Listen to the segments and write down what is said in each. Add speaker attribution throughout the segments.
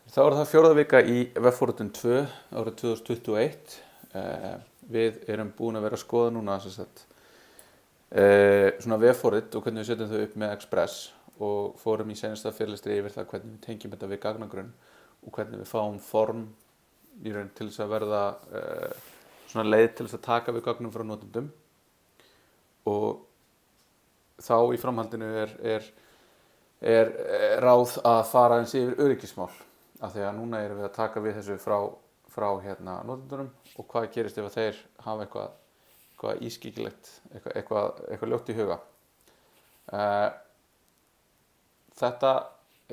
Speaker 1: Þá það fjórða vika í vefforritun 2 árið 2021. Við erum búin að vera að skoða núna svona vefforrit og hvernig við setjum þau upp með Express og fórum í seinasta fyrirlestri yfir það hvernig við tengjum þetta við gagnagrunn og hvernig við fáum form í raun til þess að verða svona leið til þess að taka við gögnum frá notendum. Og þá í framhaldinu er ráð að fara eins yfir öryggismál. Af því að núna erum við að taka við þessu frá notendunum og hvað gerist ef að þeir hafa eitthvað ískygilegt, eitthvað ljótt í huga. Þetta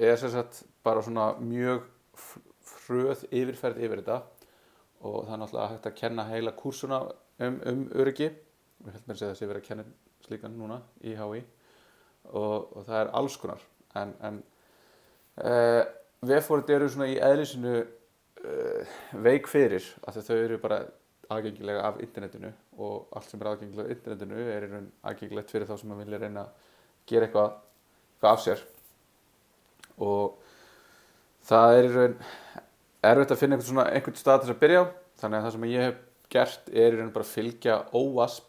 Speaker 1: er sem sagt bara svona mjög hröð yfirferð yfir þetta og það er náttúrulega hægt að kenna heila kúrsuna öryggi. Við höldum að segja þessi verið að kenna slíkan núna í HÍ og það er alls konar. En vefforrit eru svona í eðlisínu veik fyrir af því þau eru bara aðgengilega af internetinu og allt sem er aðgengilega af internetinu er í raun aðgengilegt fyrir þá sem að vilja reyna að gera eitthvað af sér. Og það er í raun erfitt að finna einhvern stað til þess að byrja á, þannig að það sem ég hef gert er í raun bara að fylgja OWASP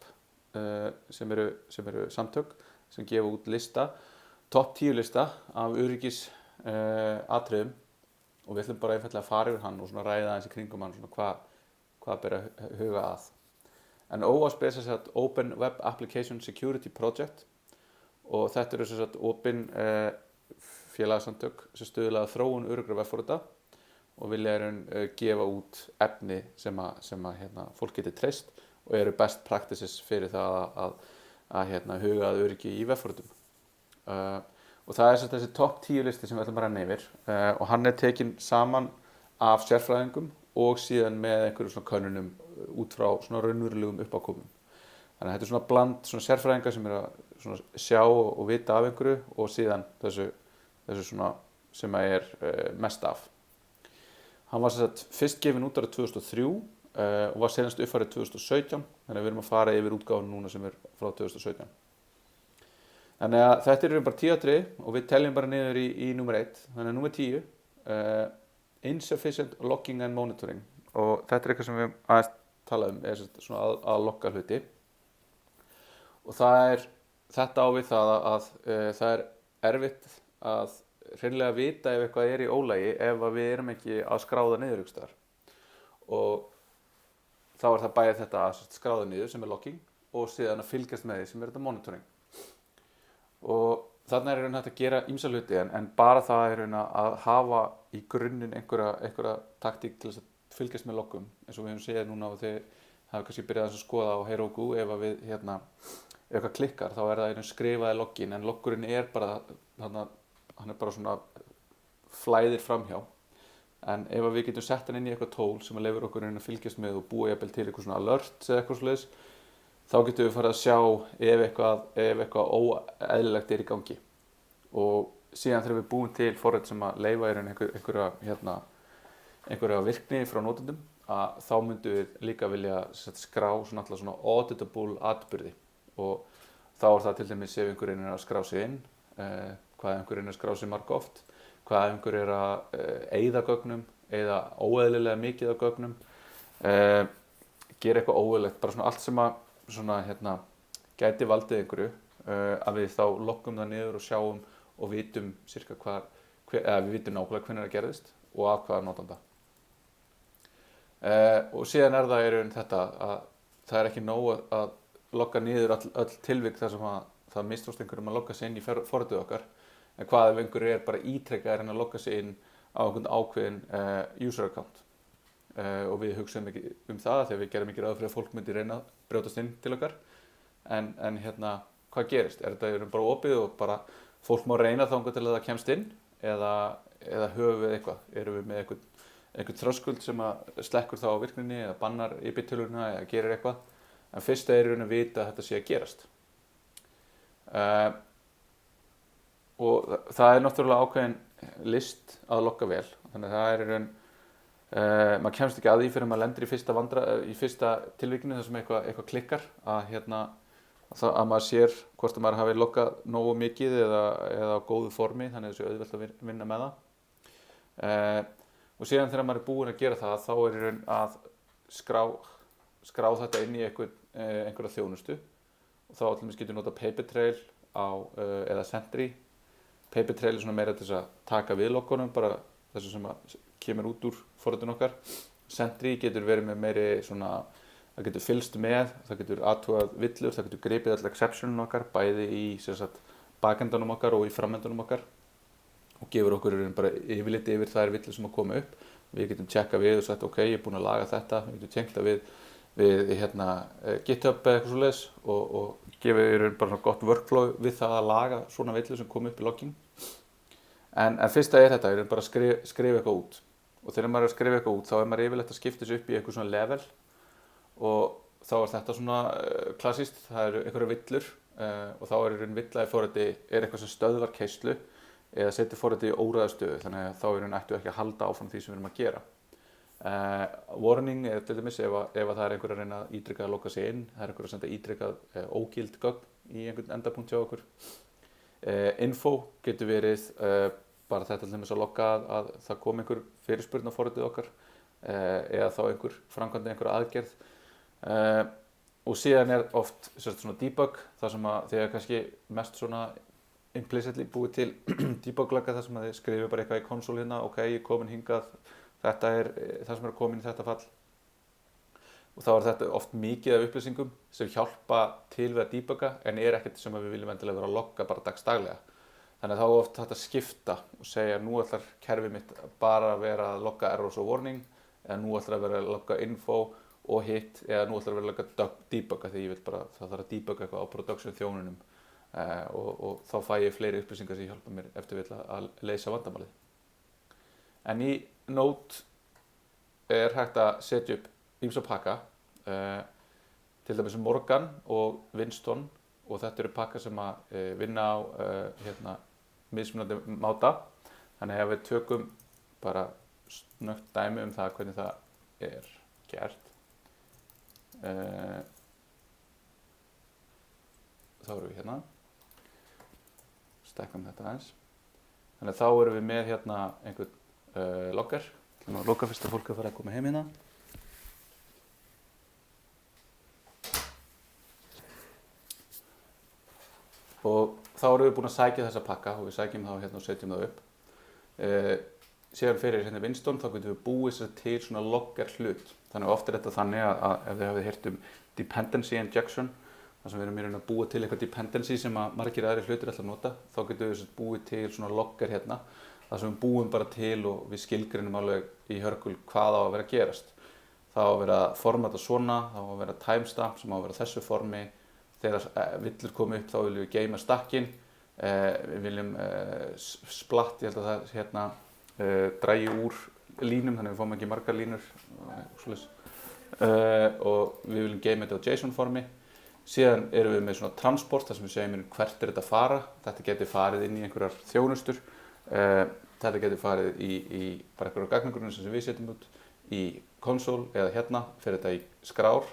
Speaker 1: sem eru samtök sem gefa út lista, topp 10 lista af öryggis atriðum og við ætlum bara einfaldlega að fara yfir hann og svona ræða aðeins í kringum hann svona hvað ber að huga að. En OWASP er sem sagt Open Web Application Security Project og þetta eru sem sagt opin félagasamtök sem stuðla að þróun öruggra vefforrita og vilja gefa út efni sem fólk getur treyst og eru best practices fyrir það að huga að öryggi í vefforritum. Og það er þessi topp 10 listi sem við ætlum að renna yfir og hann er tekinn saman af sérfræðingum og síðan með einhverjum svona könnunum út frá svona raunverulegum uppákomum. Þannig að þetta er svona bland svona sérfræðinga sem að svona sjá og vita af einhverju og síðan þessu svona sem að mest af. Hann var sem sagt fyrst gefinn út árið 2003 og var senast uppfærið 2017, þannig að við erum að fara yfir útgáfuna núna sem er frá 2017. Þannig að þetta eru bara 10 atriði og við teljum bara niður í númer 1. Þannig að númer 10, insufficient logging and monitoring. Og þetta er eitthvað sem við aðeins tala er svona að logga hluti. Og þetta á við það að það er erfitt að hreinlega vita ef eitthvað er í ólagi ef við erum ekki að skráða niður ykkur staðar. Og þá er það bæði þetta að skráða niður sem er logging og síðan að fylgjast með því sem er þetta monitoring. Og þarna er hægt að gera ýmsa hluti en bara það er að hafa í grunninn einhverja taktík til þess að fylgjast með loggum eins og við höfum séð núna og þið hafa kannski byrjað að skoða á Heroku ef við ef eitthvað klikkar þá er það skrifaði loggin en loggurinn er bara hann er bara svona flæðir framhjá en ef við getum sett hann inn í eitthvað tól sem að leyfir okkur að fylgjast með og búa jafnvel til eitthvað svona alert eða eitthvað svoleiðis þá getum við farið að sjá ef eitthvað óeðlilegt er í gangi. Og síðan þegar við búum til forrit sem að leyfa einhverja virkni frá notendum, þá myndum við líka vilja skrá svona auditable atburði. Og þá er það til dæmis ef einhverjum er að skrá sig inn, hvað einhverjum er að skrá sig margoft, hvað einhverjum er að eyða gögnum, eyða óeðlilega mikið af gögnum, gera eitthvað óeðlilegt, bara svona allt sem að gæti valdið einhverju að við þá loggum það niður og sjáum og vitum við vitum nákvæmlega hvernig það gerðist og af hvaða notanda. Og síðan er það þetta að það er ekki nóg að logga niður öll tilvik þar sem að það mistókst einhverjum að logga sig inn í forritið okkar en hvað ef einhverju bara ítrekkaður en að logga sig inn á einhvern ákveðin user account. Og við hugsaum ekki það þegar við gerum ekki ráð fyrir að fólk myndi reyna að brjótast inn til okkar en hvað gerist? Þetta bara opið og bara fólk má reyna þangað til að það kemst inn eða höfum við eitthvað? Erum við með einhvern þröskuld sem að slekkur þá á virkninni eða bannar IP-tölurna eða gerir eitthvað en fyrst er að vita að þetta sé að gerast. Og það er náttúrulega ákveðin list að logga vel þannig að það er maður kemst ekki að því fyrir maður lendir í fyrsta tilvikinu þar sem eitthvað klikkar að maður sér hvort að maður hafi loggað nógu mikið eða á góðu formi þannig að það sé auðvelt að vinna með það. og síðan þegar maður er búinn að gera það þá er í raun að skrá þetta inn í einhverja þjónustu og þá allir getur nota Papertrail eða Sentry. Papertrail er svona meira til þess að taka við loggunum, bara þessu sem kemur út úr forritun okkar. Sentry getur verið með meiri svona, það getur fylgst með, það getur athugað villur, það getur gripið all exceptionum okkar, bæði í bakendanum okkar og í framendunum okkar og gefur okkur bara yfirlit yfir þær villur sem að koma upp. Við getum tjekka við og sagt ok, ég er búinn að laga þetta, við getum tengt það við GitHub eða eitthvað svoleiðis og gefið bara gott workflow við það að laga svona villur sem kom upp í logging. En fyrsta er þetta, bara að skrifa eitthvað út og þegar maður er að skrifa eitthvað út þá er maður yfirleitt að skipta þessu upp í eitthvað svona level og þá er þetta svona klassískt, það eru einhverja villur og þá er villaði forriti eitthvað sem stöðvar keyrslu eða setur forritið í óræðastöðu, þannig að þá ættu ekki að halda áfram því sem við erum að gera. Warning er til dæmis ef það er einhver að reyna að ítrekað að logga sig inn, það er einhver að senda ítrekað ógild gögn í einhvern endapunkt hjá okkur. Info getur verið bara þetta til dæmis að logga að það kom einhver fyrirspurn á forritið okkar eða þá einhver framkvæmdi einhverja aðgerð. Og síðan er oft svona debug, það sem að þið er kannski mest svona implicitly búið til debug-lagga þar sem að þið skrifir bara eitthvað í konsól hérna, ok, ég er komin hingað, þetta er það sem er komin í þetta fall. Og þá er þetta oft mikið af upplýsingum sem hjálpa til við að debugga en er ekkert sem við viljum endilega vera að logga bara dagsdaglega. Þannig að þá er oft hægt að skipta og segja nú ætlar kerfið mitt bara að vera að logga errors og warning eða nú ætlar að vera að logga info og hit eða nú ætlar að vera að logga debugga því ég vil bara það þarf að debugga eitthvað á production þjónunum. Og þá fæ ég fleiri upplýsingar sem hjálpa mér eftir við að leysa vandamálið. En í Node er hægt að setja upp ýmsa pakka, til dæmis Morgan og Winston og þetta eru pakka sem að vinna á mismunandi máta. Þannig að við tökum bara snöggt dæmi það hvernig það er gert. Þá erum við hérna. Stækkum þetta aðeins. Þannig að þá erum við með hérna einhvern logger. Þannig að logga fyrst að fólk að fara að koma heim hérna. Og þá erum við búin að sækja þessa pakka og við sækjum þá hérna og setjum það upp. Síðan fyrir hérna Winston þá getum við búið sér til svona logger hlut. Þannig að oft er þetta þannig að ef þið hafið heyrt dependency injection þar sem við erum í raun að búa til eitthvað dependency sem að margir aðrir hlutir ætla að nota, þá getum við búið til svona logger hérna, þar sem við búum bara til og við skilgreinum alveg í hörgul hvað á að vera að gerast. Það á að vera formata svona, það á að vera timestamp sem á að vera þessu formi, þegar villur koma upp þá viljum við geyma stakkin, við viljum splatt, ég held að það hérna dragi úr línum, þannig að við fáum ekki margar línur og við viljum geyma þetta á JSON formi. Síðan erum við með svona transport, þar sem við segjum hvert er þetta að fara. Þetta getur farið inn í einhverjar þjónustur. Þetta getur farið í bara einhverjar gagnagrunni sem við setjum út í konsól eða hérna fyrir þetta í skrár.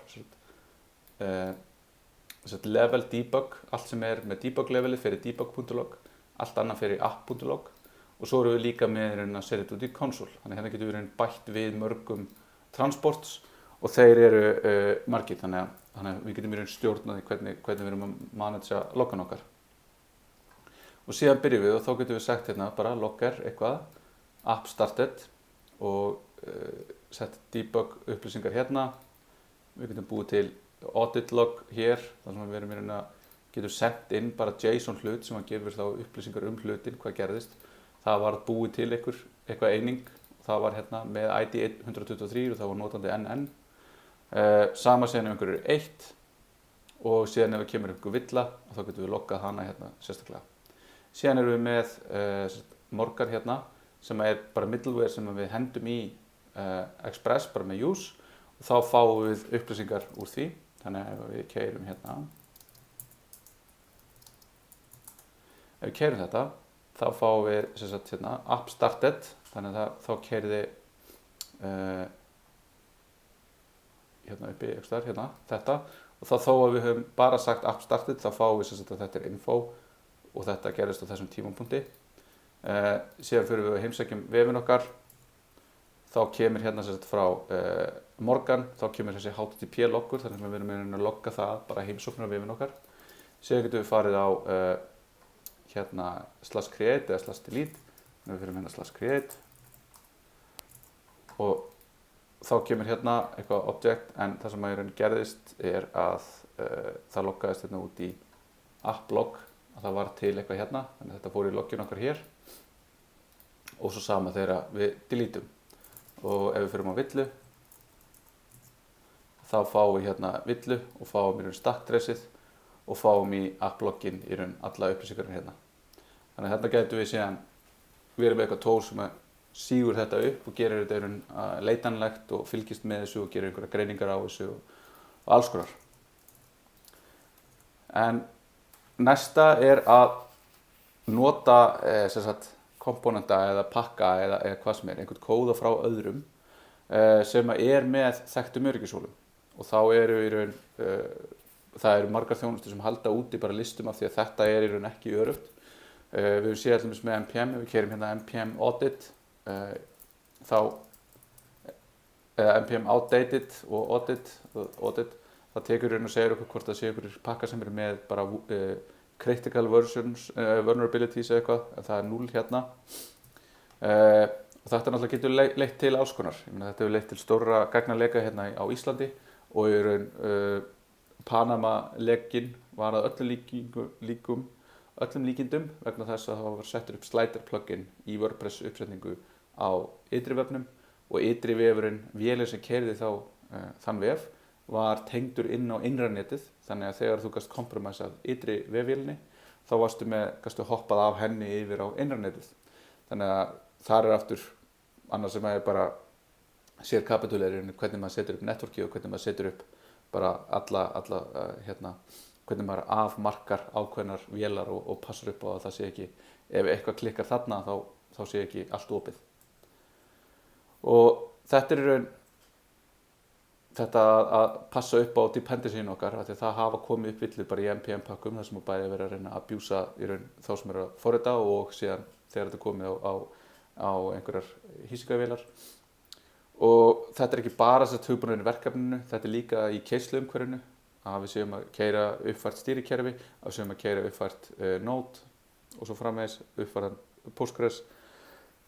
Speaker 1: Level debug, allt sem er með debug leveli fyrir debug.log, allt annað fyrir app.log og svo erum við líka með að setja þetta út í konsól. Þannig hérna getur við bætt við mörgum transports og þeir eru margir, þannig að við getum stjórnað hvernig við erum að managea loggan okkar. Og síðan byrjum við og þá getum við sagt hérna bara logger eitthvað, app started og sett debug upplýsingar hérna. Við getum búið til audit log hér, þar sem við erum getum sendt inn bara JSON hlut sem að gefur þá upplýsingar hlutin, hvað gerðist. Það var búið til eitthvað eining, það var hérna með ID 123 og það var notandi NN. Sama síðan ef einhverju 1 og síðan ef það kemur einhver villa og þá getum við loggað hana hérna sérstaklega. Síðan erum við með Morgan hérna sem er bara middleware sem við hendum í Express bara með use og þá fáum við upplýsingar úr því. Þannig að ef við keyrum hérna, ef við keyrum þetta þá fáum við hérna app started, þannig að þá keyrði hérna uppi hérna, þetta og þá að við höfum bara sagt app started þá fáum við að þetta er info og þetta gerist á þessum tímapunkti. Síðan fyrir við að heimsækjum vefinn okkar þá kemur hérna sem sagt frá Morgan, þá kemur þessi HTTP loggur, þannig að við erum að logga það bara heimsóknar á vefinn okkar. Síðan getum við farið á hérna /create eða /delete, þannig að við fyrir hérna /create og þá kemur hérna eitthvað object, en það sem að gerðist er að það loggaðist hérna út í app-log, að það var til eitthvað hérna, þannig að þetta fór í loggin okkar hér og svo sama þegar við deleteum. Og ef við fyrir á villu, þá fáum við hérna villu og fáum í raun stack-tracið og fáum í app-login í raun alla upplýsingarnir hérna. Þannig að hérna getum við síðan verið með eitthvað tól sem sígur þetta upp og gerir þetta í raun leitanlegt og fylgist með þessu og gerir einhverja greiningar á þessu og alls konar. En næsta er að nota sem sagt komponenta eða pakka eða hvað sem einhvern kóða frá öðrum sem er með þekktum öryggishólum. Og þá eru í raun, það eru margar þjónustur sem halda úti bara listum af því að þetta er í raun ekki öruggt. Við höfum séð allir með NPM, ef við keyrum hérna NPM audit, eða NPM outdated og audit, það tekur í raun og segir okkur hvort það sé einhverjir pakka sem eru með bara critical versions, vulnerabilities eða eitthvað, en það er 0 hérna. Og þetta náttúrulega getur leitt til alls konar. Þetta hefur leitt til stórra gagnaleka hérna á Íslandi og í raun Panama-lekinn var að öllum líkindum vegna þess að það var settur upp slider plugin í WordPress uppsetningu á ytri vefnum og ytri vefurinn, vélin sem keyrði þá þann vef, var tengdur inn á innra netið, þannig að þegar þú gast kompromissað ytri vefvélinni þá gastu hoppað af henni yfir á innra netið. Þannig að þar er aftur annars sem er bara sér kapitulerinn hvernig maður setur upp networkið og hvernig maður setur upp bara alla hvernig maður afmarkar ákveðnar vélar og passar upp á að það sé ekki, ef eitthvað klikkar þarna þá sé ekki allt opið. Og þetta er í raun þetta að passa upp á dependencyin okkar, af því að það hafa komið upp villur bara í NPM pakkum þar sem bæði verið að reyna að abjúsa í raun þá sem eru að forrita og síðan þegar þetta er komið á einhverjar hýsingavélar. Og þetta er ekki bara hugbúnaðurinn í verkefninu, þetta er líka í keisluumhverfinu, að við séum að keyra uppfært stýrikerfi, að við séum að keyra uppfært Node og svo framvegis uppfæran Postgres.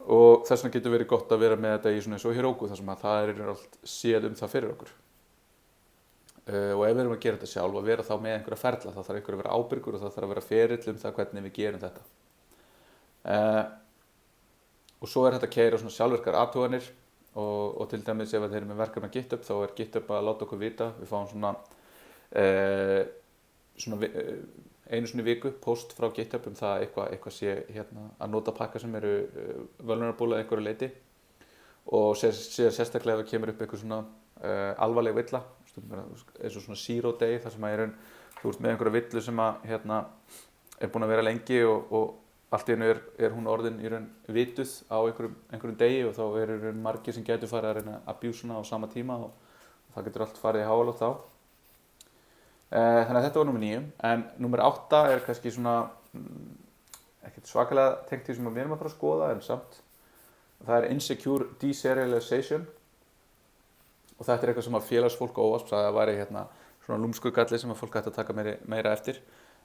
Speaker 1: Og þess vegna getur verið gott að vera með þetta í svona eins og Heroku þar sem að það er allt séð það fyrir okkur. Og ef við erum að gera þetta sjálf og vera þá með einhverja ferla, þá þarf einhver að vera ábyrgur og það þarf að vera ferill það hvernig við gerum þetta. Og svo er þetta að keyra svona sjálfvirkar athuganir og til dæmis ef þeir eru með verkefni að GitHub þá er GitHub að láta okkur vita, við fáum svona einu sinni í viku post frá GitHub það eitthvað sé hérna að nota pakka sem eru vulnerable að einhverju leyti og sérstaklega ef það kemur upp eitthvað svona alvarleg villa eins og svona zero day þar sem að þú ert með einhverju villu sem að hérna er búin að vera lengi og allt í einu er hún orðin í raun vituð á einhverjum degi og þá í raun margir sem getur farið að reyna að abuse hana á sama tíma og það getur allt farið í háalótt þá. Þannig að þetta var númer 9, en númer 8 er kannski svona ekkert svakalega tengt því sem við erum að fara að skoða en samt. Það er insecure deserialization og þetta er eitthvað sem að félagsfólk og óvasp sagði að væri hérna svona lúmskugalli sem að fólk ætti að taka meira eftir.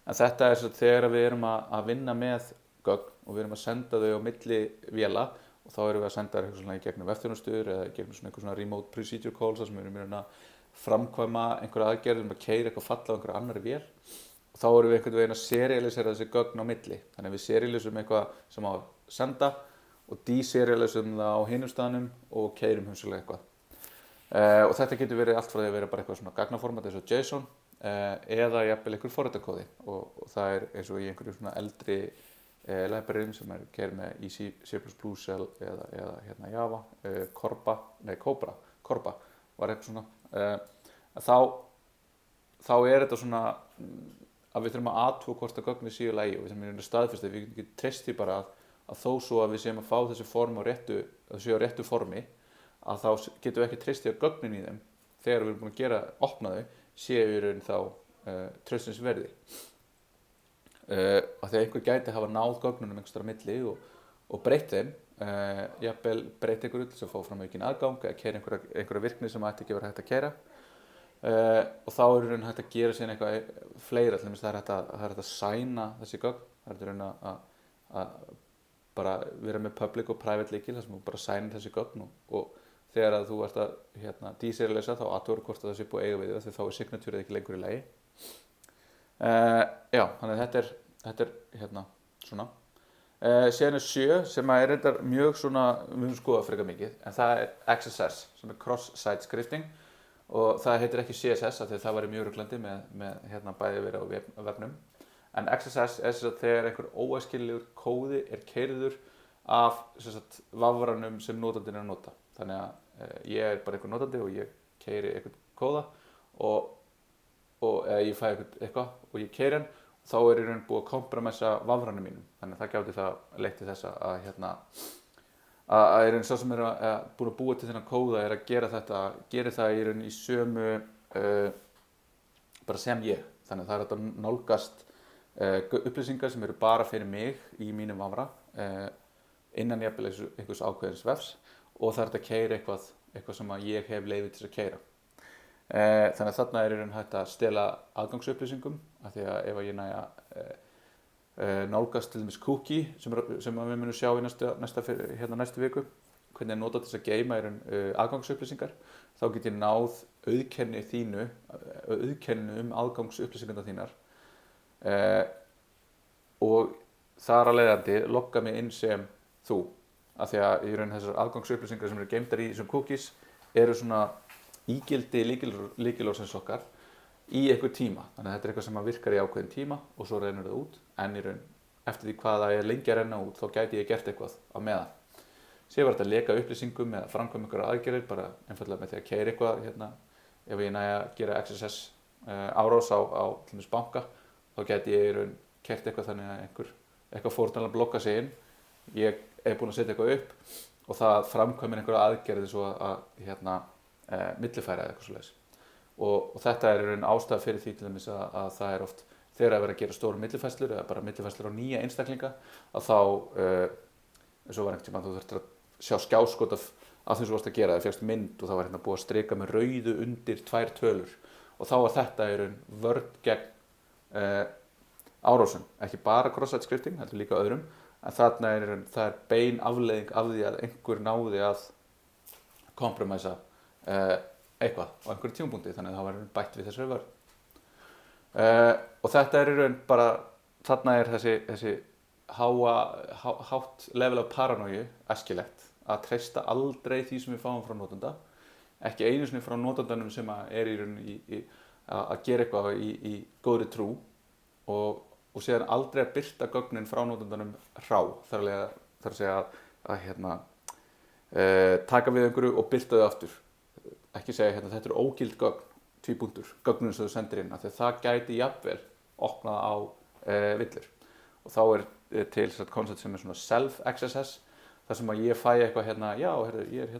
Speaker 1: En þetta er þegar við erum að vinna með gögn og við erum að senda þau á milli véla og þá erum við að senda þau eitthvað svona í gegnum vefþjónustur eða í gegnum eitthvað svona remote procedure calls þar sem við erum að framkvæma einhverja aðgerð að keyra eitthvað falla á einhverja annarri vél og þá erum við einhvern veginn að serialisera þessi gögn á milli. Þannig að við serialisum eitthvað sem á að senda og deserialisum það á hinum staðnum og keyrum hugsanlega eitthvað. Og þetta getur verið allt frá því að vera bara eitthvað svona gagnaformat eins og JSON eða jafnvel einhver forritakóði og það er eins og í einhverju svona eldri libraryum sem keyrir með í C++ eða hérna Java, Cobra var eitthvað svona. Þá er þetta svona að við þurfum að athuga hvort að gögnin séu í lagi og við þurfum að staðfesta við getum ekki treyst því bara að þó svo að við séum að fá þessi form að séu á réttu formi að þá getum við ekki treyst því að gögnin í þeim þegar við erum búin að opna þau séu í raun þá traustins verði. Af því að einhver gæti hafa náð gögnunum einhvers staðar á milli og breytt þeim jafnvel breyta einhverju til þess að fá fram aukinn aðgang eða keyra einhverja virkni sem ætti ekki að vera hægt að keyra. Og þá er í raun hægt að gera síðan eitthvað fleira, til dæmis það er hægt að sæna þessi gögn, það er í raun að bara vera með public og private lykil þar sem þú bara sænir þessi gögn og þegar að þú ert að deserialisa þá athugar hvort það sé búið að eiga við það því þá er signatúrið ekki lengur í lagi. Já, þannig að þetta er svona. Síðan er 7 sem er reyndar mjög svona, við höfum skoðað frekar mikið, en það er XSS sem er cross-site scripting og það heitir ekki CSS af því að það væri mjög ruglandi með bæði verið á vefnum. En XSS er sem sagt þegar einhver óæskilegur kóði er keyrður af sem sagt vafranum sem notandinn er að nota. Þannig að ég er bara einhver notandi og ég keyri einhvern kóða eða ég fæ eitthvað og ég keyri hann, þá er í raun búið að kompromissa vafranum mínum. Þannig að það gæti það leitt til þess að í raun sá sem er búin að búa til þennan kóða er að gera það í raun í sömu bara sem ég. Þannig að það er hægt að nálgast upplýsingar sem eru bara fyrir mig í mínum vafra innan jafnvel einhvers ákveðins vefs og það er hægt að keyra eitthvað sem ég hef leyfi til að keyra. Þannig að þarna er í raun hægt að stela aðgangsupplýsingum af því að ef ég næja nálgast til dæmis cookie sem við munum sjá í næstu viku hvernig er notað til þess að geyma í raun aðgangsupplýsingar, þá get ég náð auðkenni aðgangsupplýsingarnar þínar og þar að leiðandi logga mig inn sem þú af því að í raun þessar aðgangsupplýsingar sem eru geymdar í þessum cookies eru svona ígildi lykilorðsins okkar í einhver tíma, þannig að þetta er eitthvað sem virkar í ákveðin tíma og svo rennur það út, en í raun eftir því hvað það er lengi að renna út þá gæti ég gert eitthvað á meðan. Sér var þetta að leka upplýsingum eða framkvæma einhverjar aðgerðir bara einfaldlega með því að keyra eitthvað ef ég næja að gera XSS árás á til dæmis banka þá gæti ég í raun keyrt eitthvað þannig að eitthvað fórnarlega blokka sig inn, ég er búinn að setja eitthvað upp og það framkvæmir einhverjar aðgerðir svo að millifæra eða eitthvað svoleiðis. Og þetta er í raun ástæða fyrir því til dæmis að það er oft þegar að vera að gera stóru millifærslur eða bara millifærslur á nýja einstaklinga að þá, eins og var einhvern tímann þú þurftir að sjá skjáskot af því sem þú varst að gera, það fékkst mynd og það var búið að strika með rauðu undir 2 tölur og þá var þetta í raun vörn gegn árásum, ekki bara cross-site scripting, heldur líka öðrum, en þarna er í raun, það er bein afleiðing af því að einhver náði að kompromissa eitthvað á einhverjum tímapunkti, þannig að það var bætt við þessari vörn. Og þetta er í raun bara, þarna er þessi hátt level af paranoju æskilegt að treysta aldrei því sem við fáum frá notanda, ekki einu sinni frá notandanum sem er í raun að gera eitthvað í góðri trú og síðan aldrei að birta gögnin frá notandanum hrá, þar að segja að taka við einhverju og birta þau aftur. Ekki segja þetta eru ógild gögn, gögnum sem þú sendir inn af því að það gæti jafnvel opnað á villur. Og þá er til koncept sem er svona self-XSS, þar sem að ég fæ eitthvað já, ég er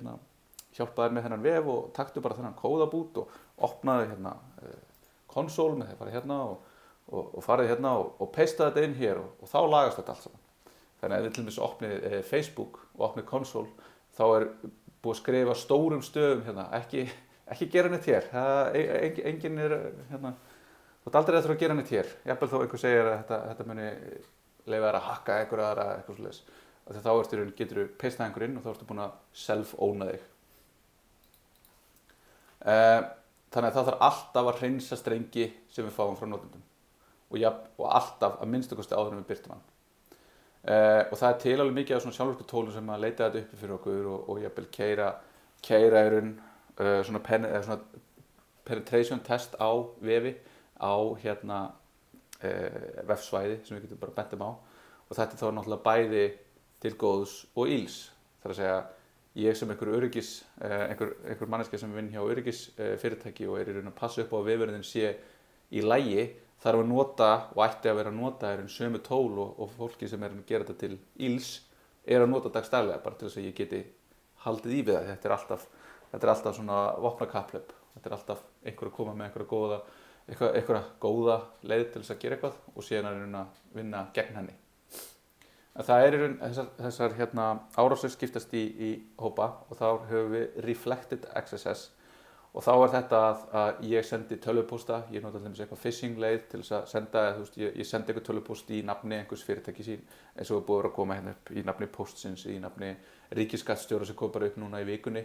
Speaker 1: hjálpa þér með þennan vef og taktu bara þennan kóðabút og opnaði konsól með því að fara og farið og pastaði þetta inn hér og þá lagast þetta allt saman. Þannig að ef við til dæmis opnið Facebook og opnið konsól, þá er búið að skrifa stórum stöfum ekki gera neitt hér, enginn er þú ert aldrei að þurfa að gera neitt hér, jafnvel þó einhver segir að þetta muni leyfa þér að hakka einhverja aðra eitthvað svoleiðis, þá getur þú pastað einhver inn og þá ertu búin að self-owna þig. Þannig að það þarf alltaf að hreinsa strengi sem við fáum frá notendum og alltaf að minnsta kosti áður en við birtum hann. Og það er til alveg mikið af svona sjálfvirku tólum sem að leita þetta uppi fyrir okkur og jafnvel keyra í raun svona penetration test á vefi á vefsvæði sem við getum bara bentum á og þetta er þá náttúrulega bæði til góðs og ills. Það er að segja ég sem einhver manneskja sem vinn hjá öryggisfyrirtæki og er í raun að passa upp á að vefurinn sé í lagi þarf að nota og ætti að vera að nota sömu tól og fólki sem er að gera þetta til ills er að nota dagstælega bara til þess að ég geti haldið í við það. Þetta er alltaf svona vopnakapphlaup. Þetta er alltaf einhver að koma með einhverja góða leið til þess að gera eitthvað og síðan að vinna gegn henni. að það er í raun þessar hérna, árásir skiptast í hópa og þá höfum við reflected XSS og þá er þetta að ég sendi tölvupósta, ég nota allir eitthvað phishing leið til þess að senda, þú veist, ég sendi eitthvað tölvupóst í nafni einhvers fyrirtæki sín eins og er búið að vera að koma hérna upp í nafni póstsins, í nafni ríkisskattstjóra sem kom bara upp núna í vikunni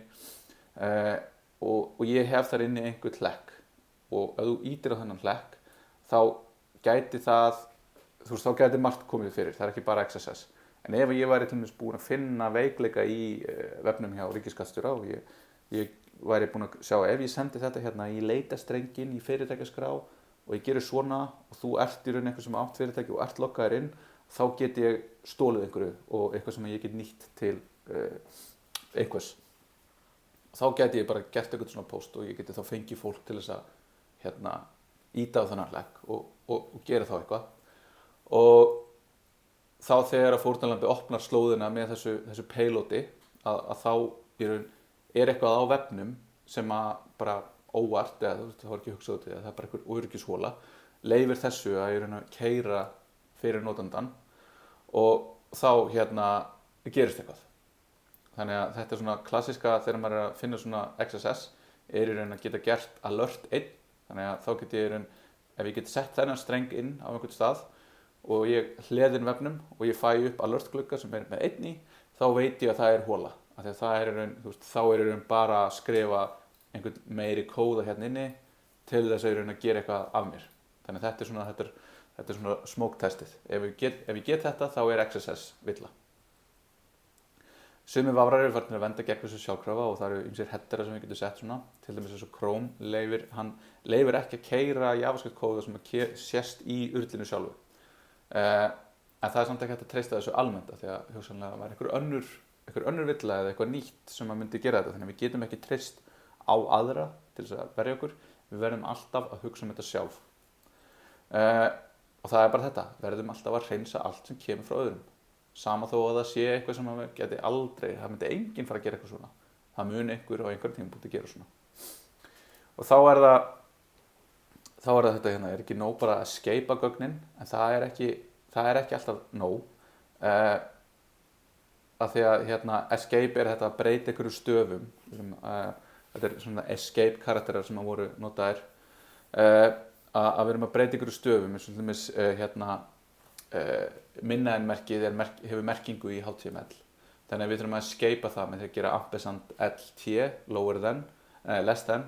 Speaker 1: og ég hef þar inni einhvern hlekk og ef þú ítir á þennan hlekk þá gæti það, þú veist, þá gæti margt komið fyrir, það er ekki bara XSS en ef ég væri til dæmis búin að finna veikleika í vefnum hjá ríkisskattstjóra og ég væri búin að sjá ef ég sendi þetta hérna í leitastrengin í fyrirtækjaskrá og ég gerir svona og þú ert í raun eitthvað sem átt fyrirtæki og ert loggaður inn þá get ég stólið einhverju og eitthvað sem ég get nýtt til einhvers þá geti ég bara gert eitthvað svona post og ég geti þá fengið fólk til þess að hérna íta á þennan hlekk og gera þá eitthvað og þá þegar að fórnarlambi opnar slóðina með þessu payloadi að þá í raun er eitthvað á vefnum sem að bara óvart, eða það var ekki hugsað út í það er bara einhver öryggishóla, leyfir þessu að ég reyna að keyra fyrir notandann og þá hérna gerist eitthvað. Þannig að þetta er svona klassíska þegar maður er að finna svona XSS er í raun að geta gert alert 1, þannig að þá get ég í raun, ef ég get sett þennan streng inn á einhvern stað og ég hleð inn vefnum og ég fæ upp alert glugga sem er með 1 í, þá veit ég að það er hóla. Af því að það er í raun, þú veist, þá er í raun bara að skrifa einhvern meiri kóða hérna inni til þess að í raun að gera eitthvað af mér. Þannig að þetta er svona smoke testið. Ef ég get þetta þá er XSS villa. Sumir vafrar eru farnir að venda gegn þessu sjálfkrafa og það eru ýmsir headera sem við getum sett svona. Til dæmis eins og Chrome hann leyfir ekki að keyra JavaScript kóða sem sést í urlinu sjálfu. En það er samt ekki hægt að treysta þessu almennt því að hugsanlega var einhver önnur villa eða eitthvað nýtt sem að myndi gera þetta þannig að við getum ekki treyst á aðra til þess að verja okkur við verðum alltaf að hugsa þetta sjálf og það er bara þetta verðum alltaf að hreinsa allt sem kemur frá öðrum sama þó að það sé eitthvað sem að geti aldrei, það myndi enginn fara að gera eitthvað svona það mun einhver á einhverjum tímapunkti gera svona og þá er það þetta hérna er ekki nóg bara að escapea gögnin en það er ekki alltaf nóg að því að hérna, escape er þetta að breyta einhverju stöfum þetta er svona escape karakterar sem að voru notaðir að við erum að breyta einhverju stöfum eins og til dæmis minna en merkið hefur merkingu í HTML þannig að við þurfum að escapea það með því að gera ampersand lt less than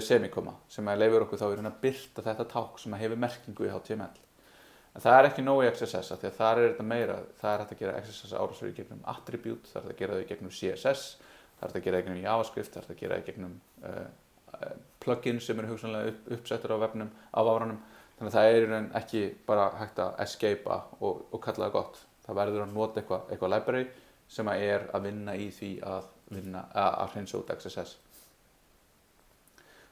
Speaker 1: semikoma sem að leyfir okkur þá í raun að birta þetta tákn sem að hefur merkingu í HTML en það er ekki nóg í XSS því að þar er þetta meira, það er hægt að gera XSS árásir í gegnum attribute, það er hægt að gera það í gegnum CSS, það er hægt að gera það í gegnum JavaScript, það er hægt að gera það í gegnum plugins sem eru hugsanlega uppsettur á vefnum, á vafranum, þannig að það er í raun ekki bara hægt að escapea og kalla það gott. Það verður að nota eitthvað library sem er að vinna í því að hreinsa út XSS.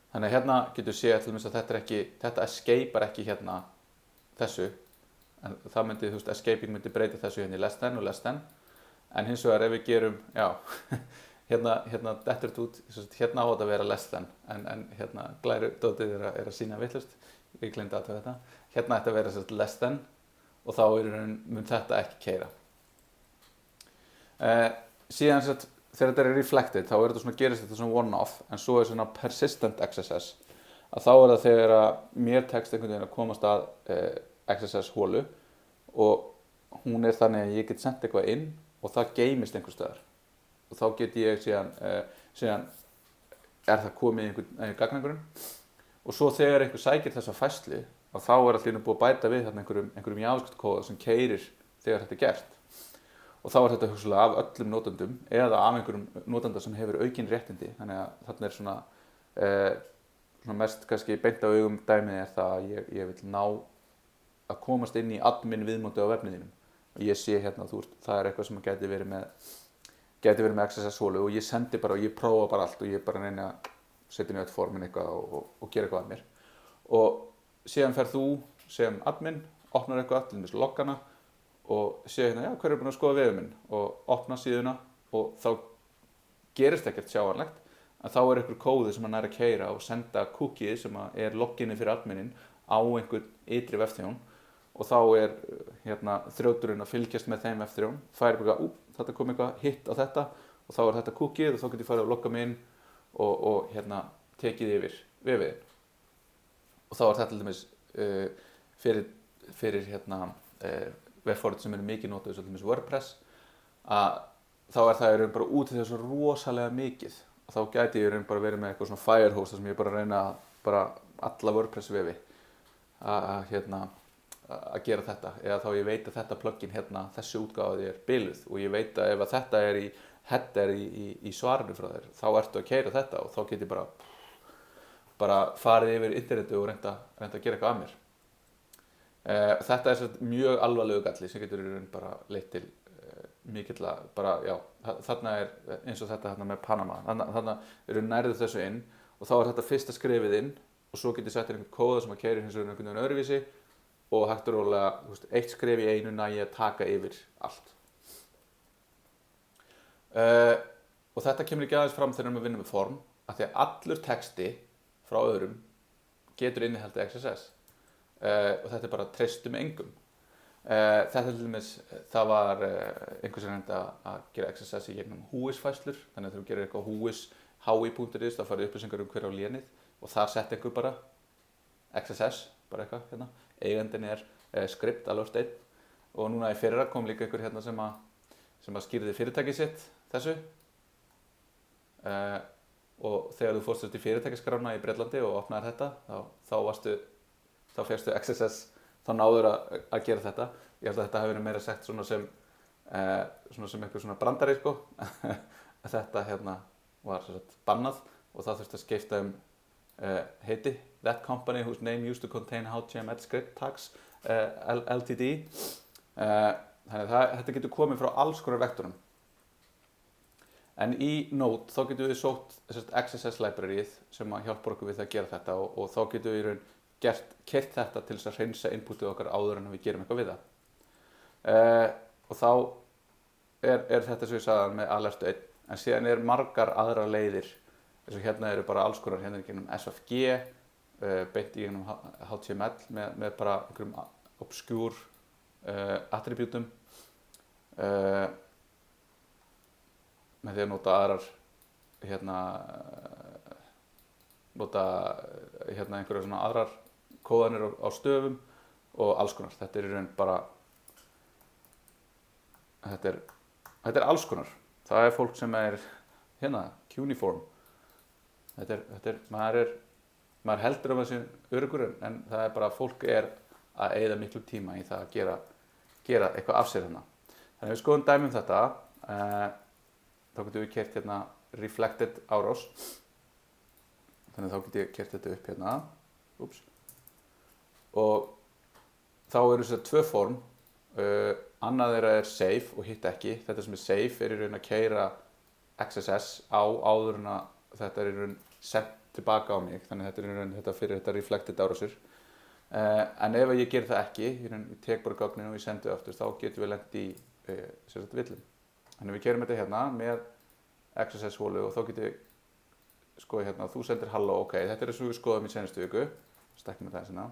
Speaker 1: Þannig að hérna getur séð til dæmis að þetta escapear ekki hérna þessu en það myndi, þú veist, escaping myndi breyta þessu hérna í less than og less than en hins vegar ef við gerum, já hérna dettur þetta út, hérna á þetta að vera less than en hérna glæru dótið er að sýna vitlaust, ég gleymdi að þetta hérna ætti að vera less than og þá mun þetta ekki keyra síðan þegar þetta er reflected þá gerist þetta svona one-off en svo er svona persistent XSS að þá er það þegar að mér tekst einhvern veginn að komast að XSS hólu og hún er þannig að ég get sent eitthvað inn og það geymist einhvers staðar og þá get ég síðan er það komið í einhvern gagnagrunn og svo þegar einhver sækir þessa færslu og þá er allir búið að bæta við þarna einhverjum JavaScript kóða sem keyrir þegar þetta er gert og þá er þetta hugsanlega af öllum notendum eða af einhverjum notenda sem hefur aukin réttindi þannig að þarna er svona mest kannski beint á augum dæmið er það að ég vil ná að komast inn í admin viðmóti á vefnum þínum og ég sé hérna það er eitthvað sem gæti verið með XSS hólu og ég sendi bara og ég prófa bara allt og ég bara reyna að setja inn í öll formin eitthvað og gera eitthvað af mér og síðan fer þú sem admin, opnar eitthvað til dæmis loggana og sé hérna, já, hver er búin að skoða vefinn minn og opna síðuna og þá gerist ekkert sjáanlegt en þá er einhver kóði sem hann er að keyra og senda cookie sem er loginni fyrir adminin á einhvern ytri vefþjón og þá þrjóturinn að fylgjast með þeim eftir hún, fær bara, þetta kom eitthvað hitt á þetta og þá þetta cookie og þá get ég farið að logga mig inn og tekið yfir vefið. Og þá þetta til dæmis fyrir vefforrit sem eru mikið notuð, til dæmis WordPress, að þá það í raun bara út í þessu rosalega mikið og þá gæti ég í raun bara verið með eitthvað svona Firehose þar sem ég bara reyna bara alla WordPress vefi að gera þetta, eða þá ég veit að þetta plugin þessi útgáfa er biluð og ég veit að ef að þetta er í header í svarinu frá þér, þá ertu að keyra þetta og þá get ég bara farið yfir internetu og reynda að gera eitthvað að mér. Þetta er mjög alvarlegu galli sem getur í raun bara leitt til mikilla, bara, já, þarna er eins og þetta með Panama, þarna eru nærðu þessu inn og þá þetta fyrsta skrefið inn og svo get ég sett einhvern kóða sem að keyra hins vegar einhvern veginn öðruvísi og hægt og rólega, eitt skref í einu nægi að taka yfir allt. Og þetta kemur ekki aðeins fram þegar við vinnum með form, af því að allur texti frá öðrum getur innihaldið XSS og þetta bara treystum engum. Þetta til dæmis, það var einhver sem reyndi að gera XSS í gegnum Whois-færslur, þannig að þegar þú gerir eitthvað Whois hi.is, þá farið upplýsingar hver á lénið og þar sett einhver bara XSS, bara eitthvað eigandinn er script alert 1 og núna í fyrra kom líka einhver sem að skýrði fyrirtækið sitt þessu og þegar þú fórst í fyrirtækiskrána í Bretlandi og opnaðir þetta þá fékkstu XSS, þá náður að gera þetta. Ég held að þetta hafi verið meira sagt svona sem einhver svona brandari sko þetta var bannað og það þurfti að skipta heiti that company whose name used to contain HTML script tags LTD þannig að þetta getur komið frá alls konar vektorum en í Node þá getum við sótt XSS libraryið sem hjálpar okkur við að gera þetta og þá getum við í raun keyrt þetta til þess að hreinsa inputið okkar áður en við gerum eitthvað við það og þá er þetta sem ég sagði með alert 1 en síðan margar aðrar leiðir þess að eru bara alls konar gegnum SVG beint í gegnum HTML með bara einhverjum obscure attribútum með því að nota aðrar nota einhverjar svona aðrar kóðanir á stöfum og alls konar. Þetta í raun bara þetta er alls konar. Það fólk sem Cuneiform. Maður heldur að þessi öruggur en það bara fólk að eyða miklu tíma í það að gera eitthvað af sér Þannig við skoðum dæmi þetta þá getum við keyrt reflected árás þannig þá get ég keyrt þetta upp Úps. Og þá eru þess tvö form annað þeirra safe og hitt ekki. Þetta sem safe í raun að keyra XSS áður en að þetta í raun sent tilbaka á mig, þannig þetta í raun þetta fyrir þetta reflected árásir en ef ég ger það ekki, ég tek bara gögnin og ég sendi aftur, þá getum við lent í villum. Þannig við keyrum þetta með XSS hólu og þá getum við skoðið þú sendir halló, ok, þetta svo við skoðum í senustu viku, stekkum við það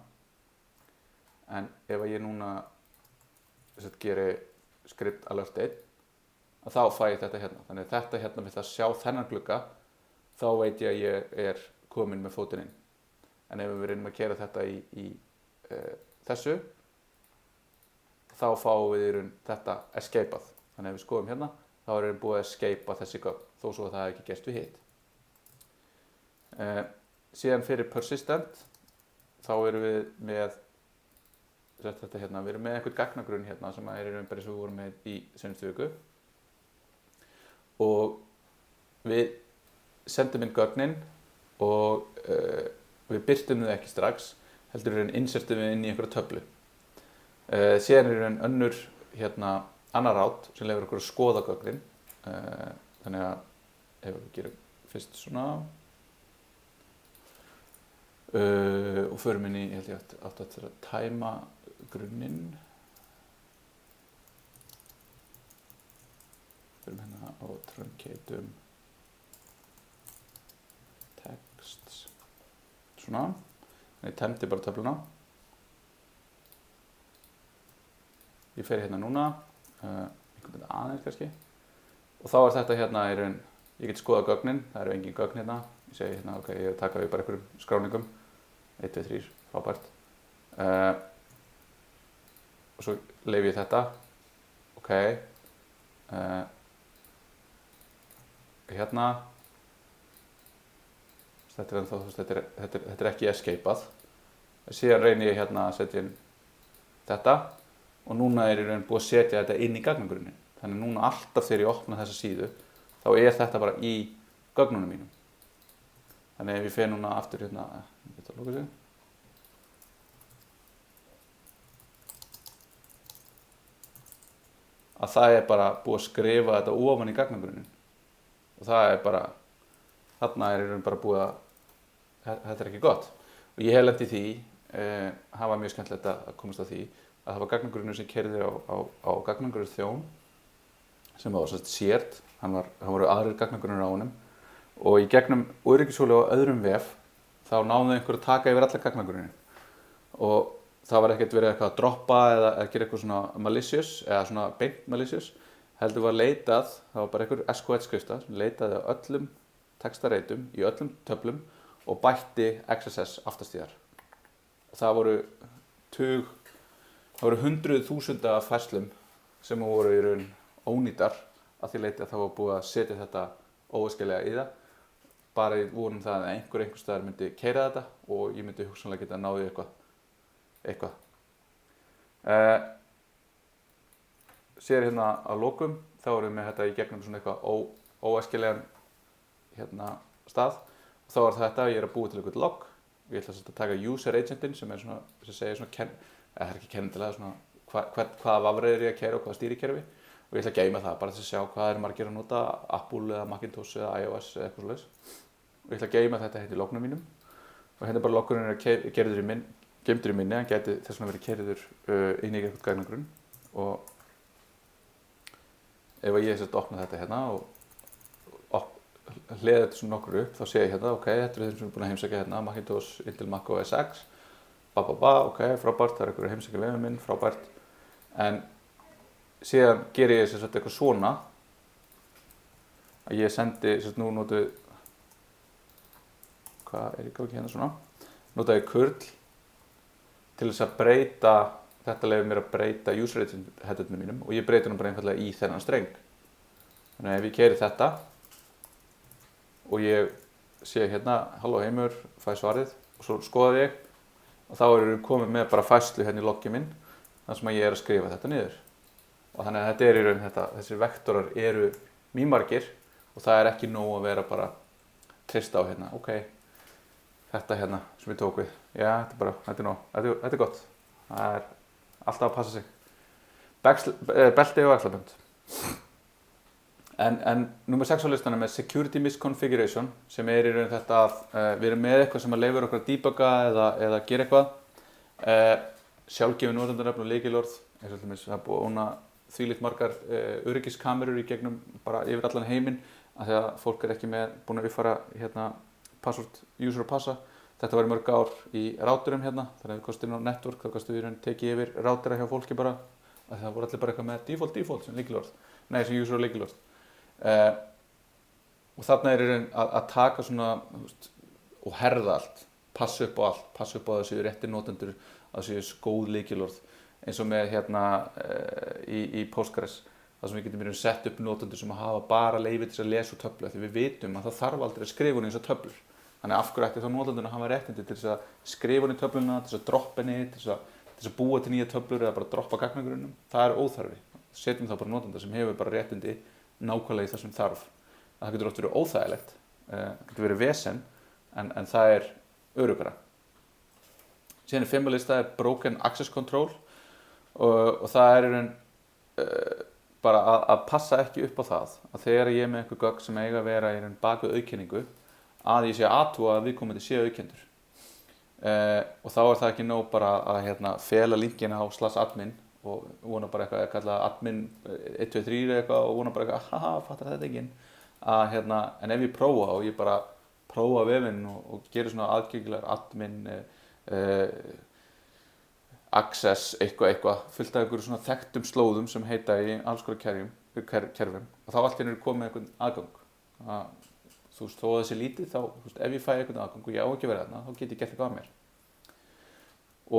Speaker 1: en ef ég núna geri script alert 1 þá fæ ég þetta þannig að þetta með það sjá þennan glugga þá veit ég að ég komin með fótinn inn en ef við reynum að keyra þetta í þessu þá fáum við í raun þetta escapeað þannig að ef við skoðum þá við búið að escapea þessi gögn þó svo að það ekki gerst við hitt síðan fyrir persistent þá erum við með þetta við erum með einhvern gagnagrunn sem í raun bara eins og við vorum með í seinustu viku og við sendum inn gögnin og við birtum þau ekki strax heldur insertum við inn í einhverja töflu síðan er önnur annar ráð sem leyfir okkur að skoða gögnin þannig að ef við gerum fyrst svona og förum inn í ég held ég átt að tæma grunninn förum og truncatum texts svona, þannig ég tæmdi bara töfluna ég fer hérna núna einhvern veginn aðeins kannski og þá þetta hérna í raun ég get skoða gögnin, það eru engin gögn hérna ég segi hérna ok, ég taka við bara einhverjum skráningum 1, 2, 3, frábært og svo leyfi ég þetta ok hérna þetta ennþá, þetta ekki escapeað síðan reyni ég hérna að setja inn þetta og núna í raun búið að setja þetta inn í gagnagrunnin þannig núna alltaf þegar ég opna þessa síðu þá þetta bara í gögnunum mínum þannig ef ég fer núna aftur hérna ég get að loka sig að það bara búið að skrifa þetta ofan í gagnagrunnin og það bara þarna í raun bara búið að þetta ekki gott og ég hef lent í því það var mjög skemmtilegt að komast að því að það var gagnagrunnur sem keyrði á gagnagrunn þjón sem var sért, hann voru aðrir gagnagrunnur á honum og í gegnum öryggishóli á öðrum vef þá náðu einhver að taka yfir alla gagnagrunninn og það var ekkert verið eitthvað að droppa eða gera eitthvað svona malicious eða svona beint malicious heldur var leitað, það var bara einhver SQL skrifta sem leitaði á öllum textareitum í öllum töflum og bætti XSS aftast í þar það voru hundruð þúsunda af færslum sem voru í raun ónýtar að því leyti að það var búið að setja þetta óæskilega í það bara í vonum það að einhver staðar myndi keyra þetta og ég myndi hugsanlega geta náði eitthvað sér hérna að lokum þá erum við með þetta í gegnum svona eitthvað óæskilegan hérna stað og þá þetta ég að búa til eitthvað logg og ég ætla að taka user agentinn sem svona sem segir svona það ekki kennilega svona hvaða vafrið ég að keyra og hvaða stýrikerfi og ég ætla að geyma það bara til að sjá hvað margir að nota Apple eða Macintosh eða iOS eða eitthvað svoleiðis og ég ætla að geyma þetta hérna í loggnum mínum og hérna bara loggurinn geymdur í minni, hann gæti þess vegna verið keyrður inn í eitthvað gagnagrunn og ef ég opna þetta hérna og hliða þetta svona nokkur upp þá sé ég hérna, ok, þetta þeim sem búin að heimsækja hérna Macintosh, Intel Mac OS X ok, frábært, það einhverju heimsækja vefinn minn, frábært en síðan ger ég eitthvað svona að ég sendi, nú notu hvað ég gangi hérna svona nota ég curl til þess að breyta þetta leyfir mér að breyta user headernum mínum og ég breyti hann bara einfallega í þennan streng þannig að ef ég keyri þetta og ég sé hérna halló heimur, fæ svarið og svo skoða ég og þá komið með bara færslu hérna í loggi minn þar sem ég að skrifa þetta niður og þannig að þetta í raun þessir vektorar eru mýmargir og það ekki nóg að vera bara treysta á hérna, ok þetta hérna sem ég tók við já, þetta nóg, þetta gott það alltaf að passa sig belti og axlabönd en númer 6 á listanum security misconfiguration sem í raun þetta að við erum með eitthvað sem að leyfir okkur að debugga eða gera eitthvað sjálfgefin notendanöfn og lykilorð eins og það er búið að óna þvílíkt margar öryggiskamerur í gegnum bara yfir allan heiminn af því að fólk ekki búin að uppfæra hérna password user og passa þetta var í mörg ár í ráturum hérna þannig að það kosti inn á network þá kosti við tekið yfir rátura hjá fólki bara af því það voru allir bara eitthvað með default sem lykilorð sem user og lykilorð og þarna í raun að taka svona og herða allt passa upp á þessu réttir notendur að þessu góð lykilorð eins og með hérna í Postgres þar sem við getum verið sett upp notendur sem að hafa bara leyfi til að lesa úr töflu því við vitum að það þarf aldrei að skrifa hún í þessar töflur þannig af hverju ætti þá notendur að hafa réttindi til þess að skrifa hún í töfluna, til þess að droppa henni til þess að búa til nýja töflur eða bara droppa gagnagrunnum, það óþarfi setjum þá bara notenda sem hefur bara réttindi nákvæmlega í það sem þarf það getur oft verið óþægilegt getur verið vesen en það öruggara síðan 5. lista broken access control og það í raun bara að passa ekki upp á það að þegar ég með einhver gögn sem eiga að vera í raun bak við auðkenningu að ég sé að athuga að viðkomandi sé auðkendur og þá það ekki nóg bara að fela linkina á /admin og vona bara eitthvað að kalla admin 1, 2, 3 eitthvað og vona bara eitthvað haha, fattar þetta ekki en ef ég prófa og ég bara prófa vefinn og gerir svona aðgengilegar admin Access, eitthvað, fullt af einhverjum svona þekktum slóðum sem heita í alls konar kerfum og þá allt í einu er komið einhvern aðgang. Þú veist, þó að þessi lítið, þá, þú veist, ef ég fæ einhvern aðgang og ég á ekki að vera þarna, þá get ég gert eitthvað að mér.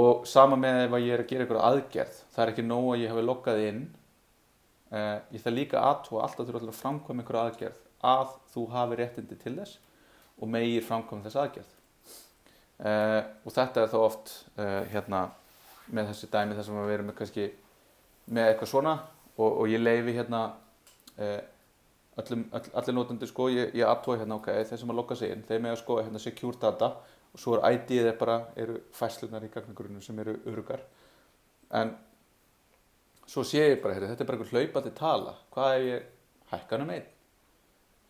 Speaker 1: Og sama með ef ég er að gera einhverja aðgerð, það er ekki nóg að ég hafi loggað inn, ég þarf líka að athuga alltaf þurfa að framkvæma einhverja aðgerð, að þú hafi réttindi til þess og megir framkvæma þess aðgerð. Og þetta er þá oft með þessi dæmi þar sem við erum kannski með eitthvað svona og ég leyfi allir notendur sko, ég athuga ok, þeir sem að logga sig inn, þeir mega sko secure data og svo er ID-ið eru færslunar í gagnagrunnum sem eru öruggar. En svo sé ég bara, þetta er bara einhver hlaupandi tala, hvað er ég hækkan um einn?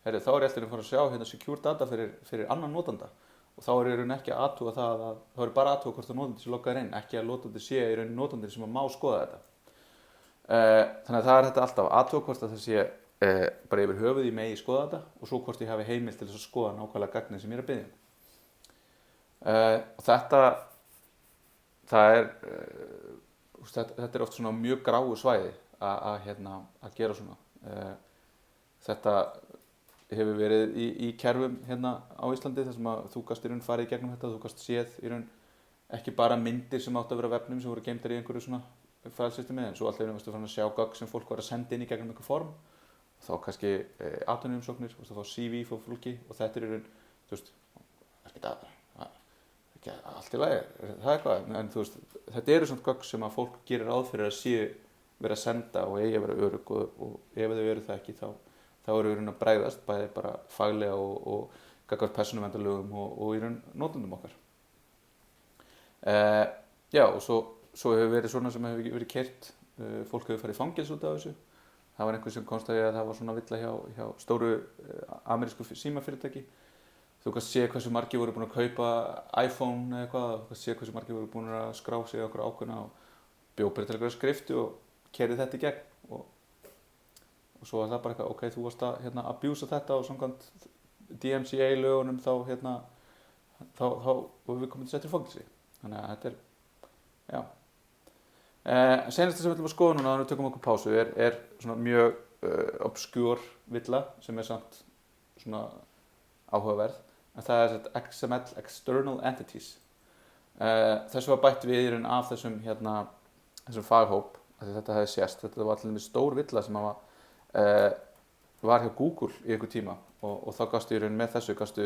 Speaker 1: Þá er ég alltaf að fara að sjá secure data fyrir annan notanda. Og þá er í raun ekki að athuga það þá er bara að athuga hvort það notandi sé loggaður inn, ekki að notandi sé í raun notandi sem að má skoða þetta. Þannig að það er þetta alltaf að athuga hvort að það sé bara yfir höfuð í megi skoða þetta og svo hvort ég hafi heimild til þess að skoða nákvæmlega gagnið sem ég er að biðja. Og þetta er oft svona mjög gráu svæði að gera svona. Þetta hefur verið í kerfum á Íslandi þar sem að þú gast í raun farið í gegnum þetta, þú gast séð í raun ekki bara myndir sem áttu að vera á vefnum sem voru geymdar í einhverju svona fælsystemi, en svo alltaf varstu fann að sjá gögn sem fólk var að senda inn í gegnum einhver form, þá kannski atvinnuumsóknir, varstu að fá CV frá fólki og þetta er í raun, þú veist, ekki allt í lagi, það er eitthvað, en þú veist, þetta eru svona gögn sem að fólk gerir ráð fyrir að séu vera að senda og eigi að vera örugg og ef þau eru það ekki þá eru við að bregðast bæði bara faglega og gagnvart persónuverndarlögum og í raun notendum okkar. Og svo hefur verið svona sem hefur verið keyrt, fólk hefur farið í fangelsi út af þessu. Það var einhver sem konstaði að það var svona villa hjá stóru amerísku símafyrirtæki. Þú kannst sé hversu margir voru búin að kaupa iPhone eða eitthvað, þú kannst sé hversu margir voru búin að skrá sig á okkur ákveðna og bjó bara til einhverja skriftu og keyrði þetta í gegn. Og svo var það bara eitthvað, ok, þú varst að abjúsa þetta og samkvæmt DMCA lögunum þá vorum við komin til settir í fangelsi. Þannig að þetta er, Seinasta sem við ætlum að skoða núna, þannig að við tökum okkur pásu, er svona mjög obskúr villa sem er samt svona áhugaverð, en það er þetta XML, External Entities. Þessu var bætt við í raun af þessum faghóp, þetta hefði sést, þetta var allir með stór villa sem var hjá Google í einhver tíma og þá gastu í raun með þessu gastu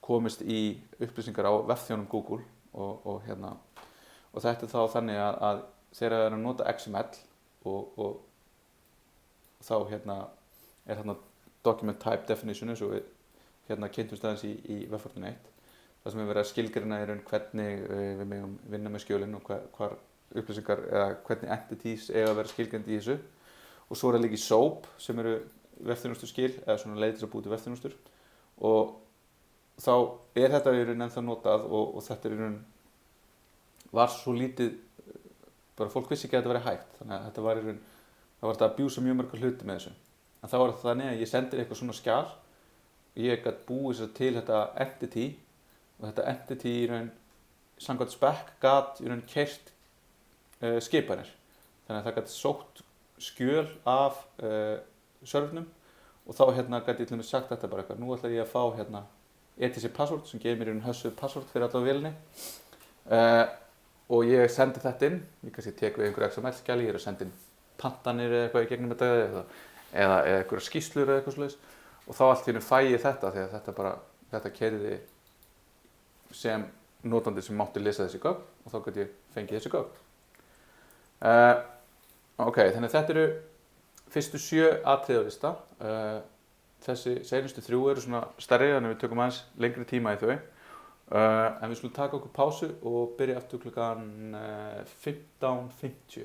Speaker 1: komist í upplýsingar á vefþjónum Google og þetta er þá þannig að þegar það er að nota XML og þá er document type definition eins og við kynntumst aðeins í Web-Fortune 1 þar sem við verðum að skilgreina í raun hvernig við megum vinna með skjölin og hvar upplýsingar eða hvernig entities eiga að vera skilgreind í þessu. Og svo er það líka í SOAP sem eru vefþjónustu skil eða svona leið til að búa til vefþjónustur og þá er þetta í raun ennþá notað og þetta er í raun var svo lítið, bara fólk vissi ekki að þetta væri hægt þannig að þetta var í raun, það var þetta að abjúsa mjög margar hluti með þessu. En þá var það þannig að ég sendir eitthvað svona skjal og ég gat búið sér til þetta entity og þetta entity í raun samkvæmt spec gat í raun keyrt skipanir. Þannig að það gat sótt skjöl af servernum og þá gæti ég til dæmis sagt þetta bara eitthvað, nú ætla ég að fá ETC password sem gefur mér hössuð password fyrir alla á vélinni og ég sendi þetta inn, ég kannski tek við einhverju XML-skjali, ég er að senda inn pantanir eða eitthvað í gegnum þetta eða einhverja skýrslur eða eitthvað svoleiðis og þá allt í einu fæ ég þetta því að þetta keyrði sem notandi sem mátti lesa þessi gögn og þá gæti ég fengið þessi gögn. Ok, þannig að þetta eru fyrstu 7 atriði á lista. Þessi seinustu 3 eru svona stærri, þannig að við tökum aðeins lengri tíma í þau. En við skulum taka okkur pásu og byrja aftur klukkan 15:50.